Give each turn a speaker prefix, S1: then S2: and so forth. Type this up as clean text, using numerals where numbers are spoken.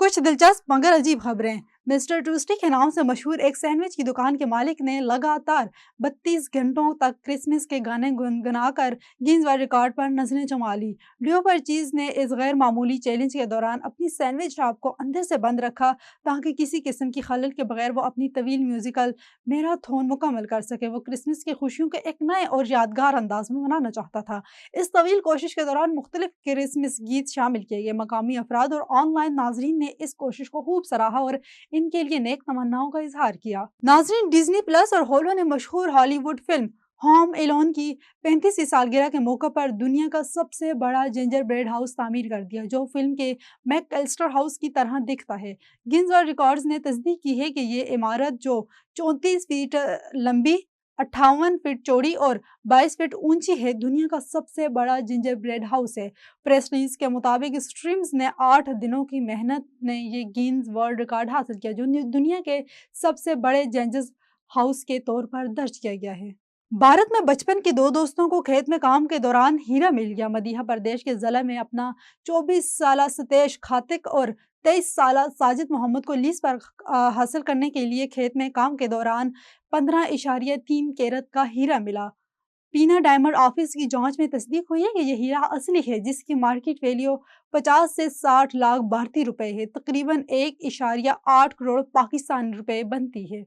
S1: کچھ دلچسپ مگر عجیب خبریں۔ مسٹر ٹوسٹی کے نام سے مشہور ایک سینڈوچ کی دکان کے مالک نے لگاتار 32 گھنٹوں تک کرسمس کے گانے گنگنا کر گینز ورلڈ ریکارڈ پر نظریں جما لی۔ ڈیو پر چیز نے اس غیر معمولی چیلنج کے دوران اپنی سینڈوچ شاپ کو اندر سے بند رکھا تاکہ کسی قسم کی خلل کے بغیر وہ اپنی طویل میوزیکل میراتھون مکمل کر سکے۔ وہ کرسمس کی خوشیوں کے ایک نئے اور یادگار انداز میں منانا چاہتا تھا۔ اس طویل کوشش کے دوران مختلف کرسمس گیت شامل کیے گئے۔ مقامی افراد اور آن لائن ناظرین نے اس کوشش کو خوب سراہا اور ان کے لیے نیک تمناؤں کا اظہار کیا۔ ناظرین، ڈزنی پلس اور ہولو نے مشہور ہالی ووڈ فلم ہوم ایلون کی 35ویں سالگرہ کے موقع پر دنیا کا سب سے بڑا جنجر بریڈ ہاؤس تعمیر کر دیا، جو فلم کے میک ایلسٹر ہاؤس کی طرح دکھتا ہے۔ گینز ورلڈ ریکارڈز نے تصدیق کی ہے کہ یہ عمارت، جو 34 فٹ لمبی، 58 فٹ چوڑی اور 22 فٹ اونچی ہے، دنیا کا سب سے بڑا جنجر بریڈ ہاؤس ہے۔ پریس ریلیز کے مطابق اسٹریمز نے 8 دنوں کی محنت نے یہ گینز ورلڈ ریکارڈ حاصل کیا، جو دنیا کے سب سے بڑے جنجر ہاؤس کے طور پر درج کیا گیا ہے۔ بھارت میں بچپن کے دو دوستوں کو کھیت میں کام کے دوران ہیرا مل گیا۔ مدھیہ پردیش کے ضلع میں اپنا 24 سالہ ستیش خاتک اور 23 سالہ ساجد محمد کو لیز پر حاصل کرنے کے لیے کھیت میں کام کے دوران 15.3 کیرٹ کا ہیرا ملا۔ پینا ڈائمنڈ آفس کی جانچ میں تصدیق ہوئی ہے کہ یہ ہیرا اصلی ہے، جس کی مارکیٹ ویلیو 50 سے 60 لاکھ بھارتی روپے ہے، تقریباً 1.8 کروڑ پاکستانی روپے بنتی ہے۔